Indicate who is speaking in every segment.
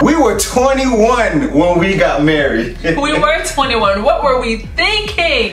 Speaker 1: We were 21 when we got married.
Speaker 2: We were 21. What were we thinking?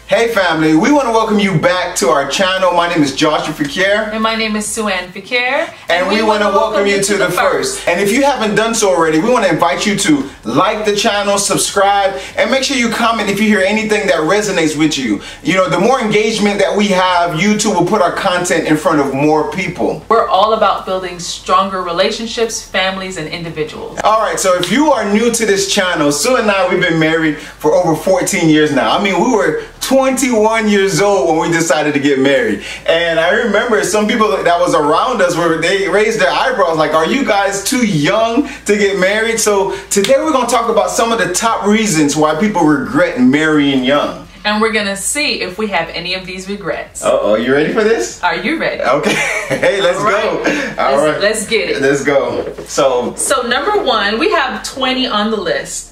Speaker 1: Hey family, we want to welcome you back to our channel. My name is Joshua Fequiere.
Speaker 2: And my name is SueAnn Fequiere.
Speaker 1: And we want to welcome you to the F.I.R.S.T. And if you haven't done so already, we want to invite you to like the channel, subscribe, and make sure you comment if you hear anything that resonates with you. You know, the more engagement that we have, YouTube will put our content in front of more people.
Speaker 2: We're all about building stronger relationships, families, and individuals.
Speaker 1: Alright, so if you are new to this channel, Sue and I, we've been married for over 14 years now. I mean, we were 21 years old when we decided to get married. And I remember some people that was around us where they raised their eyebrows like, are you guys too young to get married? So today we're going to talk about some of the top reasons why people regret marrying young.
Speaker 2: And we're going to see if we have any of these regrets.
Speaker 1: Uh-oh, you ready for this?
Speaker 2: Are you ready?
Speaker 1: Okay. Hey, let's go. All right.
Speaker 2: Let's get it.
Speaker 1: Let's go. So
Speaker 2: number one, we have 20 on the list.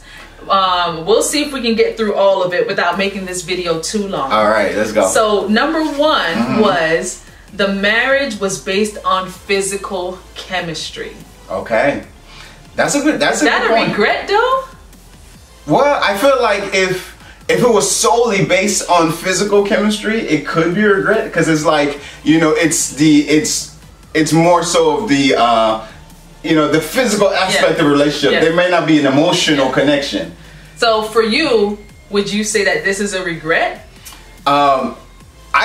Speaker 2: We'll see if we can get through all of it without making this video too long.
Speaker 1: All right, let's go.
Speaker 2: So number one was the marriage was based on physical chemistry.
Speaker 1: Okay, that's a good.
Speaker 2: Is that a regret though?
Speaker 1: Well, I feel like if it was solely based on physical chemistry, it could be a regret because it's like, you know, it's more so of the you know, the physical aspect of the relationship.
Speaker 2: Yeah.
Speaker 1: There may not be an emotional connection.
Speaker 2: So for you, would you say that this is a regret?
Speaker 1: I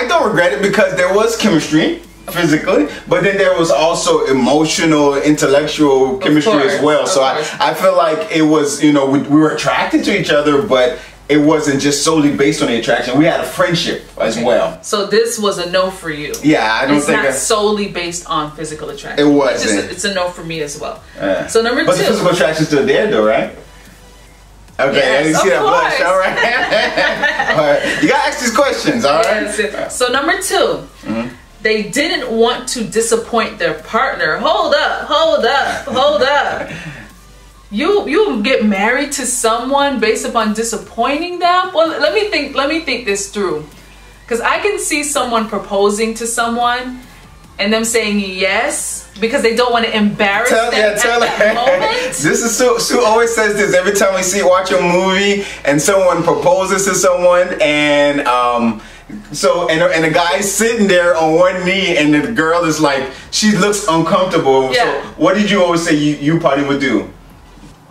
Speaker 1: don't regret it because there was chemistry physically, but then there was also emotional, intellectual chemistry as well. So I feel like it was, you know, we were attracted to each other, but it wasn't just solely based on the attraction. We had a friendship as well. So
Speaker 2: this was a no for you.
Speaker 1: Yeah, I don't think
Speaker 2: it's not solely based on physical attraction.
Speaker 1: It wasn't.
Speaker 2: It's a no for me as well. So number two.
Speaker 1: But the physical attraction's still there though, right? Okay,
Speaker 2: yes,
Speaker 1: you see that blush, all right? All right. You gotta ask these questions, all right?
Speaker 2: Yes. So number two, they didn't want to disappoint their partner. Hold up, hold up, hold up. You get married to someone based upon disappointing them? Well, let me think this through. Because I can see someone proposing to someone and them saying yes because they don't want to embarrass them at that moment. This is
Speaker 1: Sue always says this every time we watch a movie and someone proposes to someone and so the guy's sitting there on one knee and the girl is like, she looks uncomfortable.
Speaker 2: Yeah.
Speaker 1: So what did you always say you probably would do?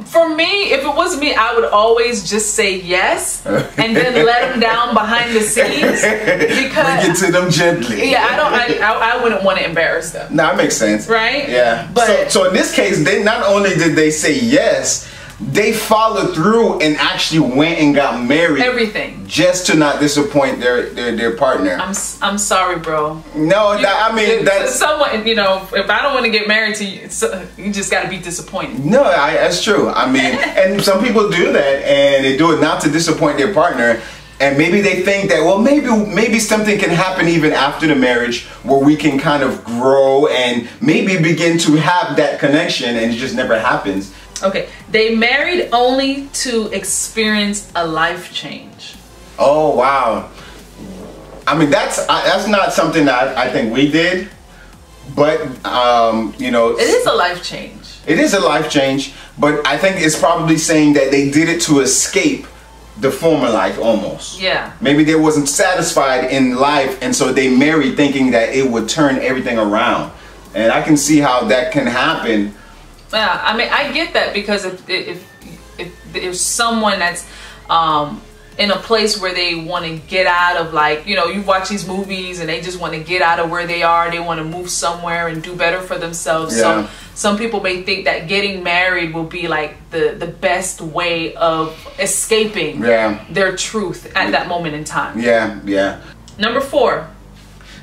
Speaker 2: For me, if it was me, I would always just say yes and then let them down behind the scenes because
Speaker 1: bring it to them gently.
Speaker 2: Yeah, I wouldn't want to embarrass them.
Speaker 1: No, that makes sense.
Speaker 2: Right?
Speaker 1: Yeah. But so in this case, they not only did they say yes, they followed through and actually went and got married.
Speaker 2: Everything. Just
Speaker 1: to not disappoint their partner.
Speaker 2: I'm sorry, bro.
Speaker 1: No, I mean that's
Speaker 2: someone. You know, if I don't want to get married to you, you just got to be disappointed.
Speaker 1: No, that's true. I mean, and some people do that, and they do it not to disappoint their partner. And maybe they think that, well, maybe something can happen even after the marriage where we can kind of grow and maybe begin to have that connection, and it just never happens.
Speaker 2: Okay, they married only to experience a life change.
Speaker 1: Oh wow! I mean, that's not something that I think we did, but you know,
Speaker 2: it is a life change.
Speaker 1: It is a life change, but I think it's probably saying that they did it to escape the former life almost.
Speaker 2: Yeah.
Speaker 1: Maybe they wasn't satisfied in life, and so they married thinking that it would turn everything around, and I can see how that can happen.
Speaker 2: Yeah, I mean, I get that because if there's someone that's in a place where they want to get out of, like, you know, you watch these movies and they just want to get out of where they are, they want to move somewhere and do better for themselves.
Speaker 1: Yeah.
Speaker 2: So some people may think that getting married will be like the best way of escaping their truth at that moment in time.
Speaker 1: Yeah, yeah.
Speaker 2: Number four.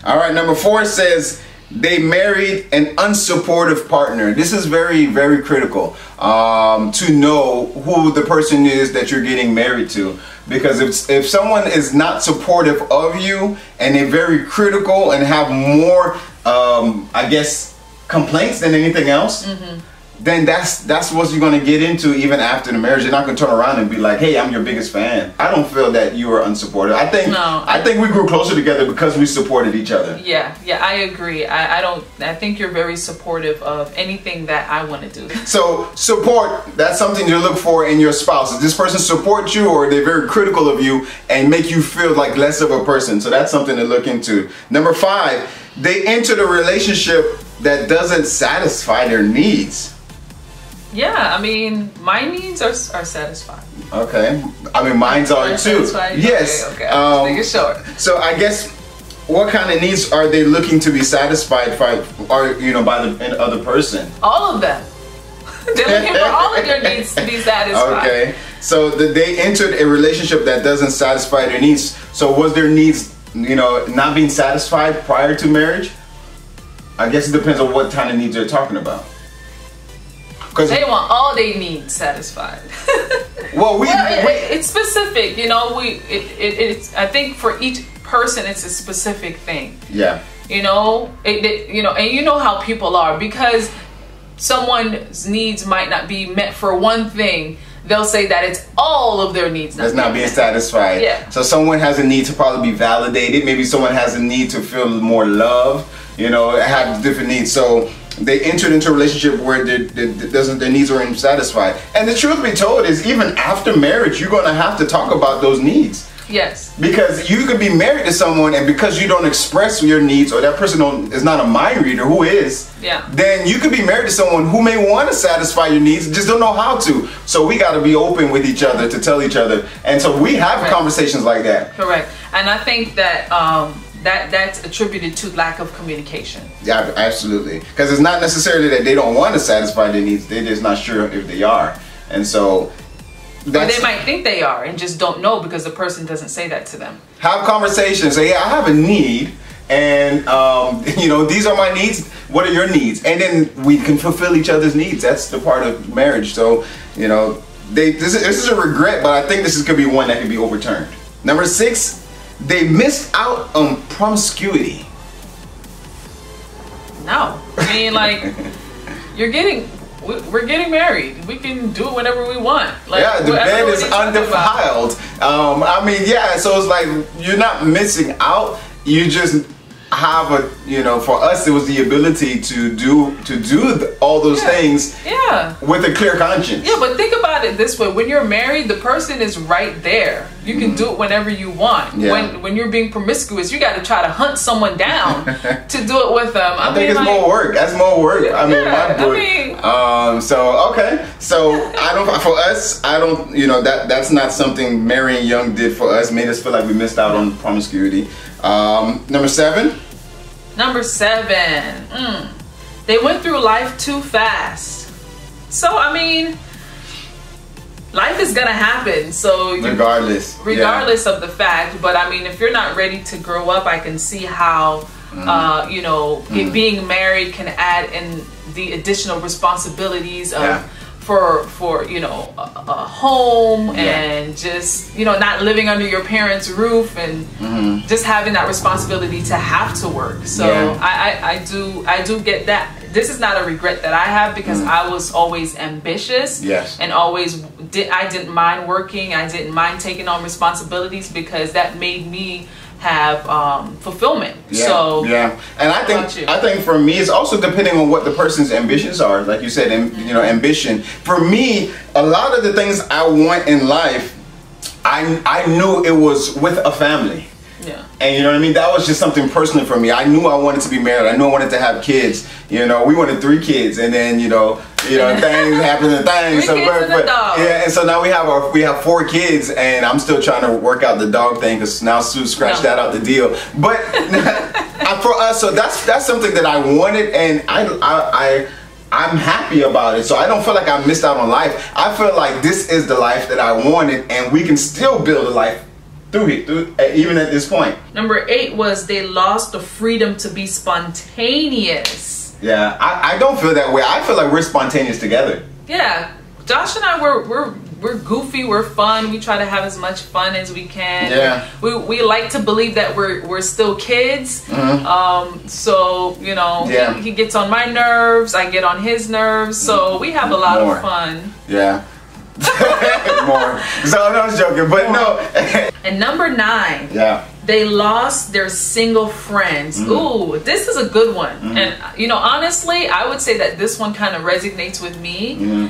Speaker 1: All right, number four says they married an unsupportive partner. This is very, very critical to know who the person is that you're getting married to. Because if someone is not supportive of you and they're very critical and have more, I guess, complaints than anything else, then that's what you're going to get into even after the marriage. You're not going to turn around and be like, hey, I'm your biggest fan. I don't feel that you were unsupportive. I think we grew closer together because we supported each other.
Speaker 2: Yeah, I agree. I think you're very supportive of anything that I want to do.
Speaker 1: So support, that's something you look for in your spouse. Does this person support you, or they're very critical of you and make you feel like less of a person? So that's something to look into. Number 5, they enter the relationship that doesn't satisfy their needs.
Speaker 2: Yeah, I mean, my needs are satisfied.
Speaker 1: Okay, I mean, mine's are too. Yes.
Speaker 2: Okay. Make it short.
Speaker 1: So I guess, what kind of needs are they looking to be satisfied by, or by the other person?
Speaker 2: All of them. They're looking for all of your needs to be satisfied.
Speaker 1: Okay, so they entered a relationship that doesn't satisfy their needs. So was their needs, not being satisfied prior to marriage? I guess it depends on what kind of needs they're talking about.
Speaker 2: They want all their needs satisfied.
Speaker 1: Well,
Speaker 2: it's specific, I think for each person it's a specific thing.
Speaker 1: Yeah.
Speaker 2: And you know how people are, because someone's needs might not be met for one thing, they'll say that it's all of their needs
Speaker 1: that's not being satisfied.
Speaker 2: Yeah.
Speaker 1: So someone has a need to probably be validated. Maybe someone has a need to feel more love. Have different needs. So they entered into a relationship where their needs are unsatisfied. And the truth be told is, even after marriage, you're going to have to talk about those needs.
Speaker 2: Yes.
Speaker 1: Because you could be married to someone, and because you don't express your needs, or that person is not a mind reader, who is, then you could be married to someone who may want to satisfy your needs, just don't know how to. So we got to be open with each other to tell each other. And so we have conversations like that.
Speaker 2: Correct. And I think that that's attributed to lack of communication.
Speaker 1: Yeah, absolutely. Because it's not necessarily that they don't want to satisfy their needs, they're just not sure if they are. And so
Speaker 2: or they might think they are and just don't know because the person doesn't say that to them.
Speaker 1: Have conversations. Say, yeah, I have a need, and these are my needs. What are your needs? And then we can fulfill each other's needs. That's the part of marriage. So this is a regret, but I think this could be one that could be overturned. Number 6, they missed out on promiscuity.
Speaker 2: No, I mean, we're getting married. We can do it whenever we want.
Speaker 1: The bed is undefiled. So it's like you're not missing out. You just have for us it was the ability to do all those things with a clear conscience.
Speaker 2: Yeah, but think about it this way: when you're married, the person is right there. You can do it whenever you want. When you're being promiscuous, you got to try to hunt someone down to do it with them.
Speaker 1: I think it's more work. That's more work. So I don't. For us, I don't. That's not something marrying young did for us. Made us feel like we missed out on promiscuity. Number 7.
Speaker 2: Number 7. They went through life too fast. So I mean, life is gonna happen. So
Speaker 1: regardless
Speaker 2: of the fact. But I mean, if you're not ready to grow up, I can see how being married can add in the additional responsibilities of for a home and just not living under your parents' roof and just having that responsibility to have to work. So I do get that. This is not a regret that I have, because I was always ambitious and I didn't mind working. I didn't mind taking on responsibilities because that made me have fulfillment. And I think for me it's also depending on what the person's ambitions are. Like you said, ambition. For me, a lot of the things I want in life, I knew it was with a family. And you know what I mean? That was just something personal for me. I knew I wanted to be married. I knew I wanted to have kids. We wanted 3 kids, and then things happen to things. And so now we have 4 kids, and I'm still trying to work out the dog thing because now Sue scratched that out the deal. But for us, so that's something that I wanted, and I'm happy about it. So I don't feel like I missed out on life. I feel like this is the life that I wanted, and we can still build a life through even at this point. Number 8 was they lost the freedom to be spontaneous.
Speaker 1: Yeah, I don't feel that way. I feel like we're spontaneous together.
Speaker 2: Yeah, Josh and I we're we're goofy, we're fun. We try to have as much fun as we can.
Speaker 1: Yeah.
Speaker 2: We like to believe that we're still kids. So you know, he gets on my nerves, I get on his nerves. So we have a lot of fun.
Speaker 1: Yeah. More. So I was joking, but no.
Speaker 2: And number 9.
Speaker 1: Yeah.
Speaker 2: They lost their single friends. Ooh, this is a good one. And you know, honestly, I would say that this one kind of resonates with me.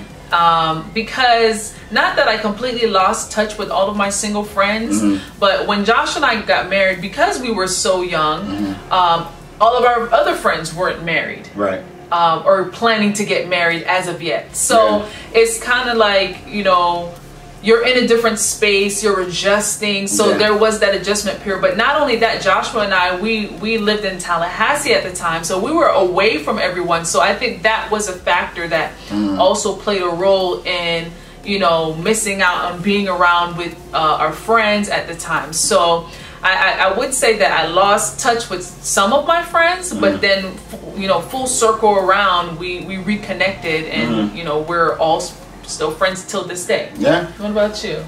Speaker 2: Because not that I completely lost touch with all of my single friends, but when Josh and I got married, because we were so young, all of our other friends weren't married.
Speaker 1: Right.
Speaker 2: Or planning to get married as of yet. So it's kind of like, you know, you're in a different space, you're adjusting. So there was that adjustment period. But not only that, Joshua and I, we lived in Tallahassee at the time. So we were away from everyone. So I think that was a factor that also played a role in, you know, missing out on being around with our friends at the time. So I would say that I lost touch with some of my friends, but then, you know, full circle around, we reconnected, and you know, we're all still friends till this day. Yeah. What about you?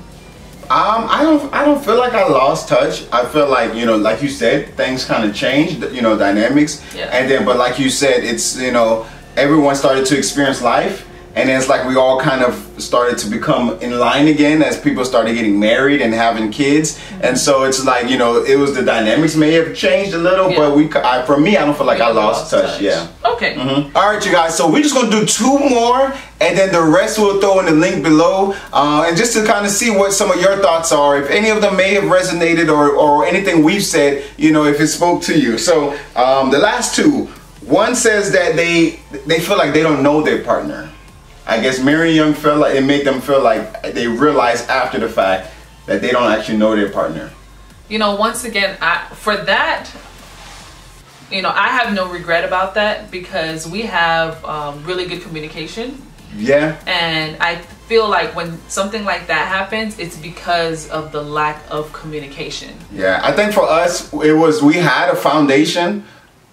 Speaker 1: I don't feel like I lost touch. I feel like, you know, like you said, things kind of changed, you know, dynamics. And then, but like you said, it's, you know, everyone started to experience life. And then it's like we all kind of started to become in line again as people started getting married and having kids. And so it's like, you know, it was the dynamics may have changed a little, but for me, I don't feel like I lost touch. Yeah.
Speaker 2: Okay.
Speaker 1: All right, you guys. So we're just going to do 2 more, and then the rest we'll throw in the link below. And just to kind of see what some of your thoughts are, if any of them may have resonated or anything we've said, you know, if it spoke to you. So the last 2, one says that they feel like they don't know their partner. I guess Mary Young felt like it made them feel like they realized after the fact that they don't actually know their partner.
Speaker 2: You know, once again, for that, you know, I have no regret about that because we have really good communication. Yeah. And I feel like when something like that happens, it's because of the lack of communication.
Speaker 1: Yeah, I think for us, we had a foundation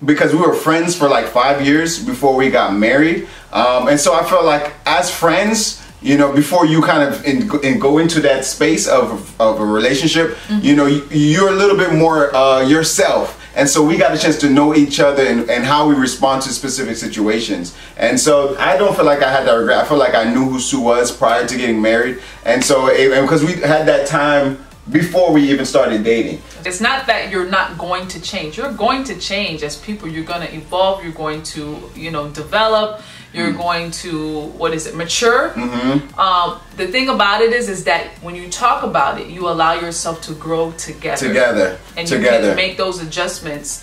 Speaker 1: because we were friends for like 5 years before we got married. And so I felt like as friends, you know, before you kind of go into that space of a relationship, you know, you're a little bit more yourself. And so we got a chance to know each other and how we respond to specific situations. And so I don't feel like I had that regret. I feel like I knew who Sue was prior to getting married. And so, because we had that time before we even started dating.
Speaker 2: It's not that you're not going to change. You're going to change as people. You're going to evolve. You're going to, you know, develop. You're going to, mature. The thing about it is that when you talk about it, you allow yourself to grow together. And you can make those adjustments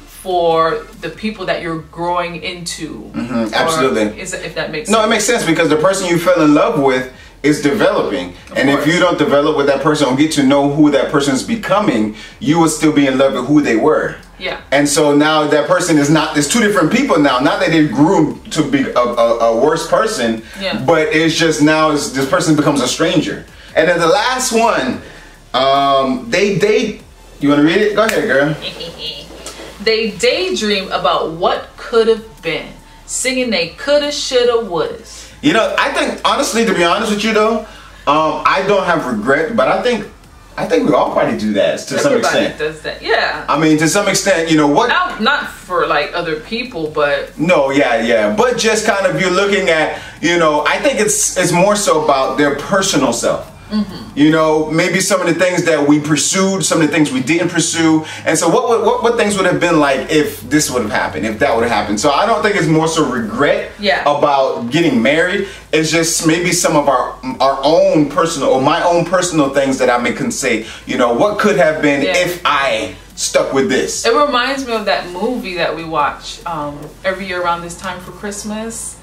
Speaker 2: for the people that you're growing into.
Speaker 1: Absolutely.
Speaker 2: If that makes sense.
Speaker 1: No, it makes sense because the person you fell in love with is developing. And if you don't develop with that person or get to know who that person is becoming, you will still be in love with who they were.
Speaker 2: Yeah.
Speaker 1: And so now that person is not, there's 2 different people now. Not that they grew to be a worse person, but it's just now this person becomes a stranger. And then the last one, they date. You want to read it? Go ahead, girl.
Speaker 2: They daydream about what could have been, singing they coulda, shoulda, wouldas.
Speaker 1: You know, I think, honestly, to be honest with you though, I don't have regret, but I think we all probably do that to some extent.
Speaker 2: Everybody does that, yeah.
Speaker 1: I mean, to some extent, you know what?
Speaker 2: Not for like other people, but
Speaker 1: no, yeah. But just kind of you're looking at, you know, I think it's more so about their personal self. You know, maybe some of the things that we pursued, some of the things we didn't pursue, and so what things would have been like if this would have happened, if that would have happened. So I don't think it's more so regret about getting married. It's just maybe some of our own personal or my own personal things that I can say, you know, what could have been if I stuck with this.
Speaker 2: It reminds me of that movie that we watch every year around this time for Christmas.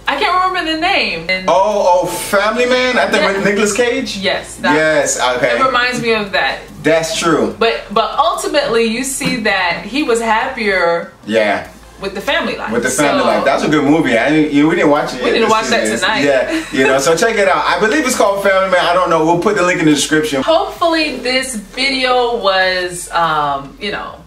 Speaker 2: I can't remember the name.
Speaker 1: Oh, Family Man? I think with Nicolas Cage?
Speaker 2: Yes.
Speaker 1: Yes, okay.
Speaker 2: It reminds me of that.
Speaker 1: That's true.
Speaker 2: But ultimately, you see that he was happier.
Speaker 1: Yeah.
Speaker 2: With the family life.
Speaker 1: With the family life. That's a good movie. We didn't watch it yet.
Speaker 2: We didn't watch that tonight.
Speaker 1: Yeah, you know, so check it out. I believe it's called Family Man. I don't know. We'll put the link in the description.
Speaker 2: Hopefully this video was, you know,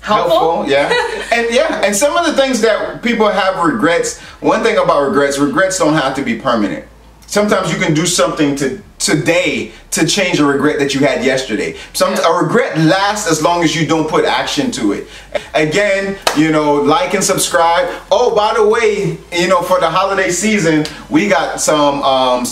Speaker 2: helpful.
Speaker 1: Yeah. And some of the things that people have regrets, one thing about regrets don't have to be permanent. sometimes you can do something today to change a regret that you had yesterday. A regret lasts as long as you don't put action to it. Again, you know, like and subscribe. Oh, by the way, you know, for the holiday season, we got some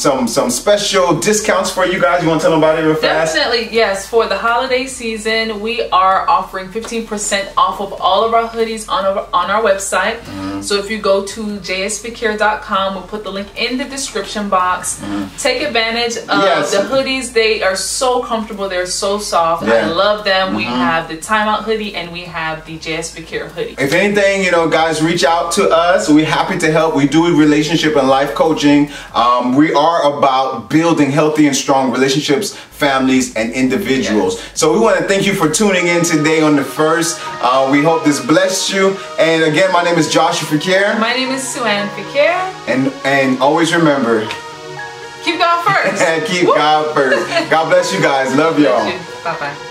Speaker 1: special discounts for you guys. You want to tell them about it real fast?
Speaker 2: Definitely, yes. For the holiday season, we are offering 15% off of all of our hoodies on our website. So if you go to jsfequiere.com, we'll put the link in the description box. Take advantage of the hoodies. They are so comfortable. They're so soft. I love them. We have the Timeout hoodie and we have the JS Fequiere hoodie.
Speaker 1: If anything, you know, guys, reach out to us. We're happy to help. We do relationship and life coaching. We are about building healthy and strong relationships, families, and individuals. So we want to thank you for tuning in today on the First. We hope this blessed you. And again, my name is Joshua Fequiere.
Speaker 2: My name is SueAnn Fequiere.
Speaker 1: And always remember,
Speaker 2: keep God first.
Speaker 1: Keep God first. God bless you guys. Love y'all.
Speaker 2: Bye-bye.